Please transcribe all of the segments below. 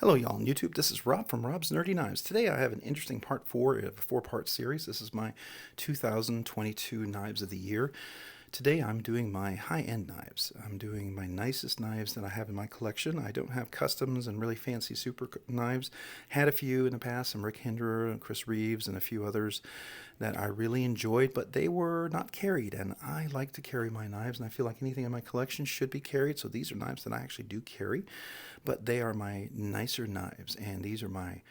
Hello, y'all on YouTube. This is Rob from Rob's Nerdy Knives. Today I have an interesting part four of a four-part series. This is my 2022 Knives of the Year. Today I'm doing my high-end knives. I'm doing my nicest knives that I have in my collection. I don't have customs and really fancy super knives. Had a few in the past, some Rick Hinderer and Chris Reeves and a few others that I really enjoyed, but they were not carried, and I like to carry my knives, and I feel like anything in my collection should be carried, so these are knives that I actually do carry, but they are my nicer knives, and these are my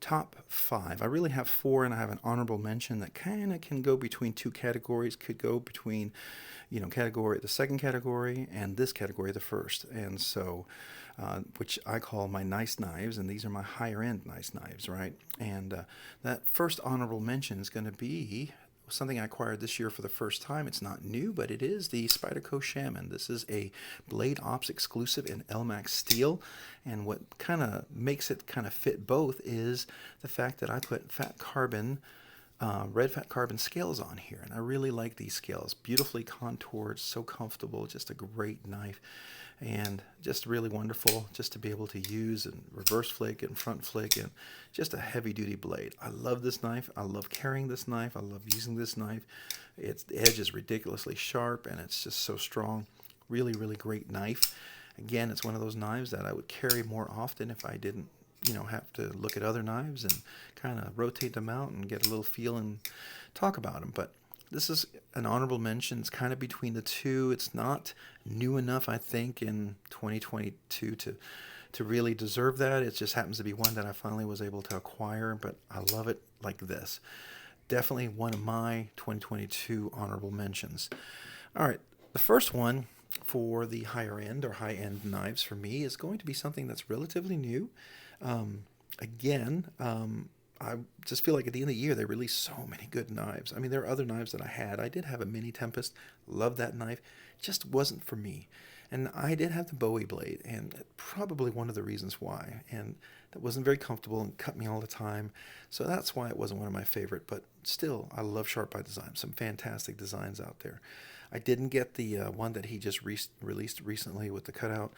top five. I really have four, and I have an honorable mention that kind of can go between two categories. Could go between, category the second category and this category the first, and so, which I call my nice knives, and these are my higher end nice knives, right? And that first honorable mention is going to be something I acquired this year for the first time. It's not new, but it is the Spyderco Shaman. This is a Blade Ops exclusive in Elmax steel, and what kind of makes it kind of fit both is the fact that I put red fat carbon scales on here, and I really like these scales. Beautifully contoured, so comfortable, just a great knife, and just really wonderful just to be able to use and reverse flick and front flick, and just a heavy duty blade. I love this knife. I love carrying this knife. I love using this knife. The edge is ridiculously sharp, and it's just so strong. Really, really great knife. Again, it's one of those knives that I would carry more often if I didn't have to look at other knives and kind of rotate them out and get a little feel and talk about them. But this is an honorable mention. It's kind of between the two. It's not new enough, I think, in 2022 to really deserve that. It just happens to be one that I finally was able to acquire, but I love it like this. Definitely one of my 2022 honorable mentions. All right, the first one for the higher end or high end knives for me is going to be something that's relatively new. I just feel like at the end of the year they release so many good knives. I mean, there are other knives that I had. I did have a Mini Tempest. Loved that knife. Just wasn't for me. And I did have the Bowie blade, and probably one of the reasons why. And that wasn't very comfortable and cut me all the time. So that's why it wasn't one of my favorite. But still, I love Sharp by Design. Some fantastic designs out there. I didn't get the one that he just released recently with the cutout.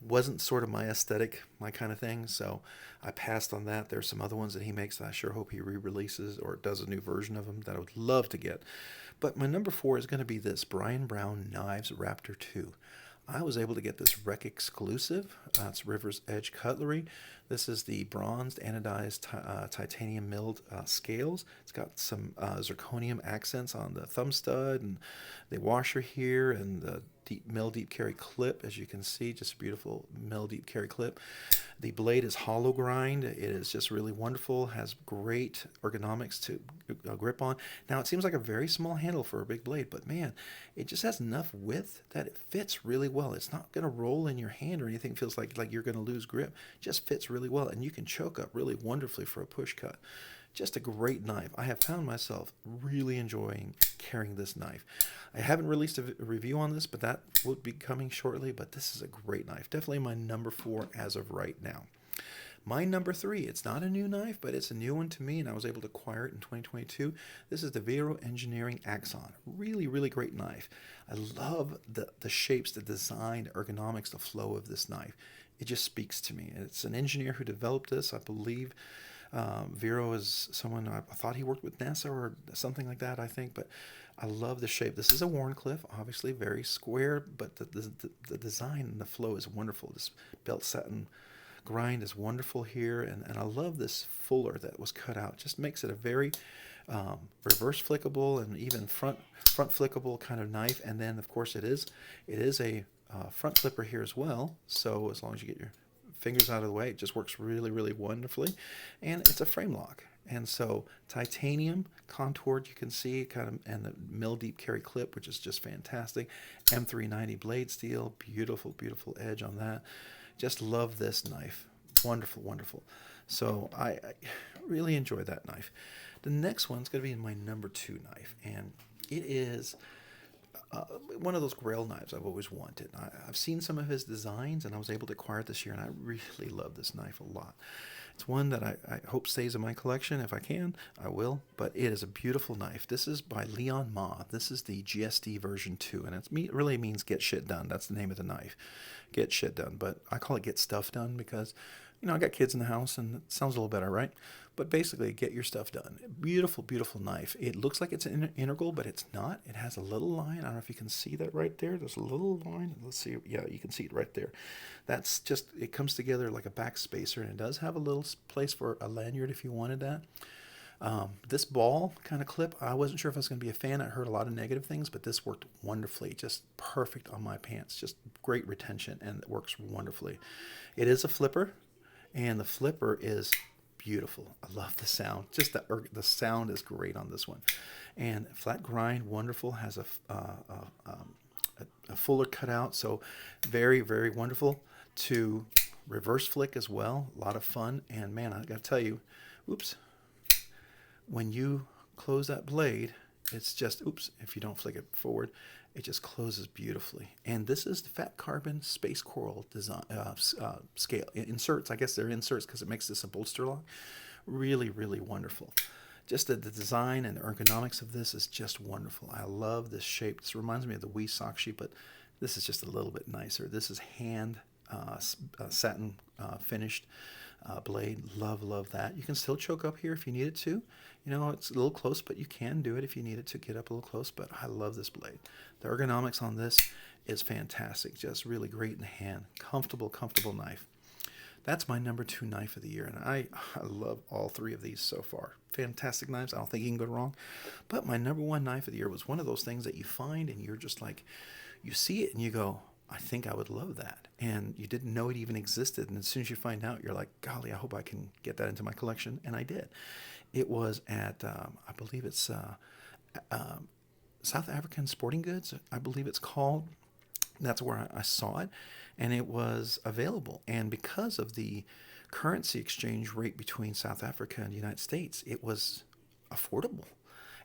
Wasn't sort of my aesthetic, my kind of thing, so I passed on that. There's some other ones that he makes that I sure hope he re-releases or does a new version of them that I would love to get. But my number four is going to be this Brian Brown Knives Raptor 2. I was able to get this Rec exclusive. It's River's Edge Cutlery. This is the bronzed anodized titanium milled scales. It's got some zirconium accents on the thumb stud and the washer here, and the deep carry clip, as you can see, just a beautiful mill deep carry clip. The blade is hollow grind. It is just really wonderful, has great ergonomics to grip on. Now, it seems like a very small handle for a big blade, but man, it just has enough width that it fits really well. It's not going to roll in your hand or anything. It feels like you're going to lose grip. It just fits really well, and you can choke up really wonderfully for a push cut. Just a great knife. I have found myself really enjoying carrying this knife. I haven't released a review on this, but that will be coming shortly. But this is a great knife. Definitely my number four as of right now. My number three, it's not a new knife, but it's a new one to me, and I was able to acquire it in 2022. This is the Vero Engineering Axon. Really, really great knife. I love the shapes, the design, the ergonomics, the flow of this knife. It just speaks to me. It's an engineer who developed this, I believe. Vero is someone, I thought he worked with NASA or something like that, I think, but I love the shape. This is a Wharncliffe, obviously very square, but the design and the flow is wonderful. This belt satin grind is wonderful here, and I love this fuller that was cut out. Just makes it a very reverse flickable and even front flickable kind of knife. And then, of course, it is a front flipper here as well, so as long as you get your fingers out of the way, it just works really, really wonderfully. And it's a frame lock, and so titanium contoured, you can see kind of, and the mill deep carry clip, which is just fantastic. M390 blade steel, beautiful, beautiful edge on that. Just love this knife. Wonderful, wonderful. So I really enjoy that knife. The next one's going to be my number two knife, and it is one of those Grail knives I've always wanted. I've seen some of his designs, and I was able to acquire it this year, and I really love this knife a lot. It's one that I hope stays in my collection. If I can, I will, but it is a beautiful knife. This is by Leon Ma. This is the GSD version 2, and it really means get shit done. That's the name of the knife. get shit done, but I call it get stuff done because, I got kids in the house and it sounds a little better, right? But basically, get your stuff done. Beautiful, beautiful knife. It looks like it's integral, but it's not. It has a little line. I don't know if you can see that right there. There's a little line. Let's see. Yeah, you can see it right there. That's just, it comes together like a backspacer, and it does have a little place for a lanyard if you wanted that. This ball kind of clip, I wasn't sure if I was going to be a fan. I heard a lot of negative things, but this worked wonderfully. Just perfect on my pants. Just great retention, and it works wonderfully. It is a flipper, and the flipper is beautiful. I love the sound. Just the sound is great on this one. And flat grind, wonderful. Has a fuller cutout, so very, very wonderful. To reverse flick as well. A lot of fun. And man, I got to tell you, oops, when you close that blade, it's just, oops, if you don't flick it forward, it just closes beautifully. And this is the Fat Carbon Space Coral design scale. Inserts, I guess they're inserts because it makes this a bolster lock. Really, really wonderful. Just the design and the ergonomics of this is just wonderful. I love this shape. This reminds me of the Wii sock sheet, but this is just a little bit nicer. This is hand satin finished blade. Love that. You can still choke up here if you need it to. It's a little close, but you can do it if you need it to get up a little close. But I love this blade. The ergonomics on this is fantastic. Just really great in the hand. Comfortable knife. That's my number 2 knife of the year, and I love all 3 of these so far. Fantastic knives. I don't think you can go wrong. But my number 1 knife of the year was one of those things that you find and you're just like, you see it and you go, I think I would love that. And you didn't know it even existed. And as soon as you find out, you're like, golly, I hope I can get that into my collection. And I did. It was at, I believe it's South African Sporting Goods, I believe it's called. That's where I saw it. And it was available. And because of the currency exchange rate between South Africa and the United States, it was affordable.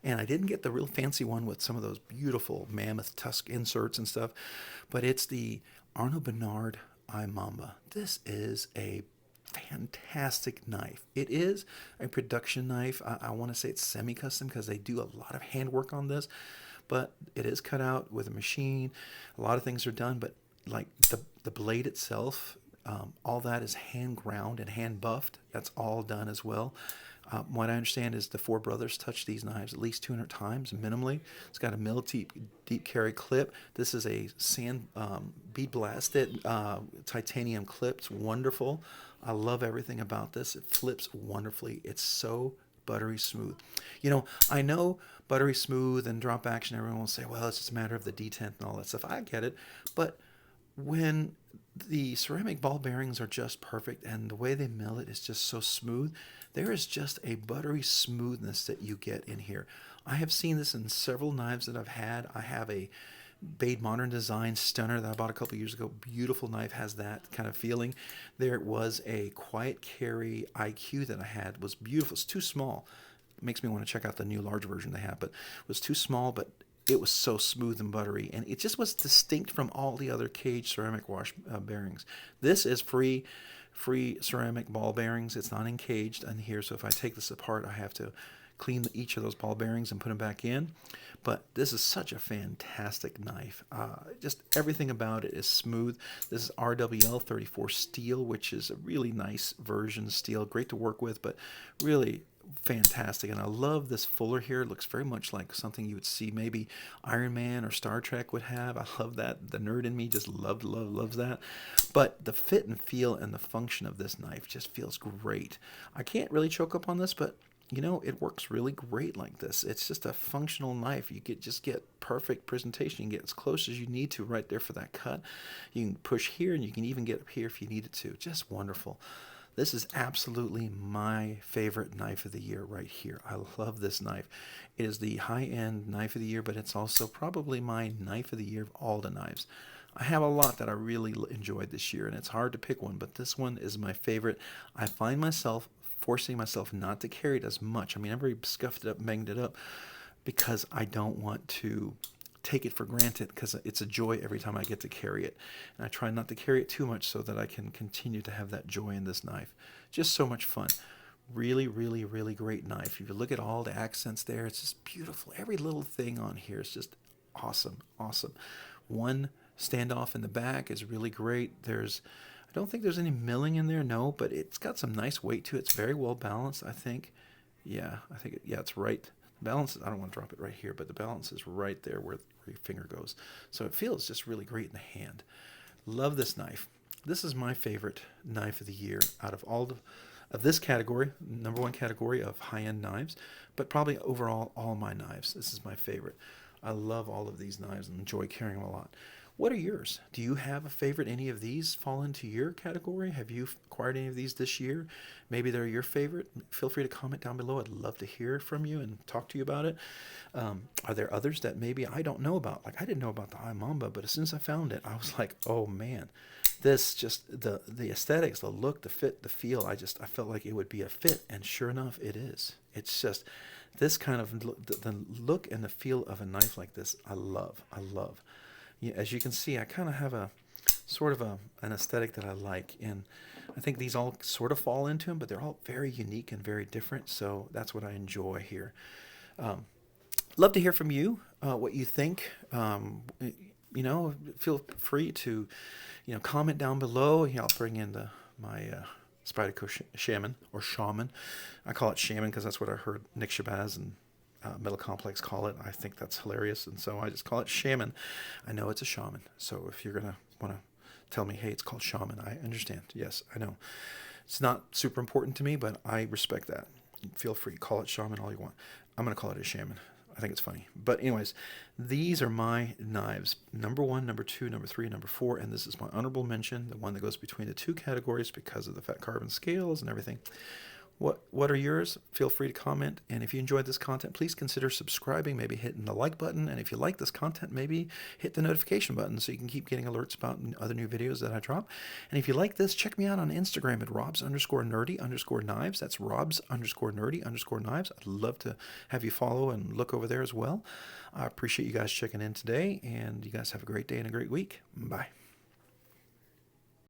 And I didn't get the real fancy one with some of those beautiful mammoth tusk inserts and stuff, but it's the Arnaud Bernard I Mamba. This is a fantastic knife. It is a production knife. I want to say it's semi-custom because they do a lot of handwork on this, but it is cut out with a machine. A lot of things are done, but like the blade itself, all that is hand ground and hand buffed. That's all done as well. What I understand is the 4 brothers touched these knives at least 200 times minimally. It's got a mill deep carry clip. This is a sand bead blasted titanium clip. It's wonderful. I love everything about this. It flips wonderfully. It's so buttery smooth. I know buttery smooth and drop action, everyone will say, well, it's just a matter of the detent and all that stuff. I get it. But when the ceramic ball bearings are just perfect and the way they mill it is just so smooth, there is just a buttery smoothness that you get in here. I have seen this in several knives that I've had. I have a Bade Modern Design Stunner that I bought a couple years ago. Beautiful knife, has that kind of feeling. There was a Quiet Carry IQ that I had. It was beautiful. It's too small. It makes me want to check out the new large version they have, but it was too small, but it was so smooth and buttery, and it just was distinct from all the other cage ceramic wash bearings. This is free ceramic ball bearings. It's not encaged in here, so if I take this apart, I have to clean each of those ball bearings and put them back in. But this is such a fantastic knife. Just everything about it is smooth. This is RWL 34 steel, which is a really nice version steel. Great to work with, but really fantastic. And I love this fuller here. It looks very much like something you would see maybe Iron Man or Star Trek would have. I love that. The nerd in me just loves that. But the fit and feel and the function of this knife just feels great. I can't really choke up on this, but it works really great like this. It's just a functional knife. You just get perfect presentation. You can get as close as you need to right there for that cut. You can push here, and you can even get up here if you needed to. Just wonderful. This is absolutely my favorite knife of the year right here. I love this knife. It is the high-end knife of the year, but it's also probably my knife of the year of all the knives. I have a lot that I really enjoyed this year, and it's hard to pick one, but this one is my favorite. I find myself forcing myself not to carry it as much. I mean, I've already scuffed it up, banged it up, because I don't want to take it for granted, because it's a joy every time I get to carry it. And I try not to carry it too much so that I can continue to have that joy in this knife. Just so much fun. Really, really, really great knife. If you look at all the accents there, it's just beautiful. Every little thing on here is just awesome. One standoff in the back is really great. I don't think there's any milling in there, no, but it's got some nice weight to it. It's very well balanced, I think. Yeah, it's right. The balance, I don't want to drop it right here, but the balance is right there where your finger goes. So it feels just really great in the hand. Love this knife. This is my favorite knife of the year out of of this category, number one category of high-end knives, but probably overall all my knives. This is my favorite. I love all of these knives and enjoy carrying them a lot. What are yours? Do you have a favorite? Any of these fall into your category? Have you acquired any of these this year? Maybe they're your favorite. Feel free to comment down below. I'd love to hear from you and talk to you about it. Are there others that maybe I don't know about? Like I didn't know about the iMamba, but as soon as I found it, I was like, oh man, this just the aesthetics, the look, the fit, the feel. I felt like it would be a fit, and sure enough, it is. It's just this kind of the look and the feel of a knife like this. I love. Yeah, as you can see, I kind of have a sort of an aesthetic that I like, and I think these all sort of fall into them, but they're all very unique and very different, so that's what I enjoy here. Love to hear from you, what you think. Feel free to, comment down below. I'll bring in my Spyderco Shaman, or Shaman. I call it Shaman because that's what I heard Nick Shabazz and Metal Complex call it. I think that's hilarious, and so I just call it Shaman. I know it's a Shaman, so if you're gonna want to tell me, hey, it's called Shaman, I understand. Yes, I know. It's not super important to me, but I respect that. Feel free, call it Shaman all you want. I'm gonna call it a Shaman. I think it's funny. But anyways, these are my knives. Number 1, number 2, number 3, number 4, and this is my honorable mention, the one that goes between the two categories because of the fat carbon scales and everything. What are yours? Feel free to comment. And if you enjoyed this content, please consider subscribing, maybe hitting the like button. And if you like this content, maybe hit the notification button so you can keep getting alerts about other new videos that I drop. And if you like this, check me out on Instagram at robs_nerdy_knives. That's robs_nerdy_knives. I'd love to have you follow and look over there as well. I appreciate you guys checking in today, and you guys have a great day and a great week. Bye.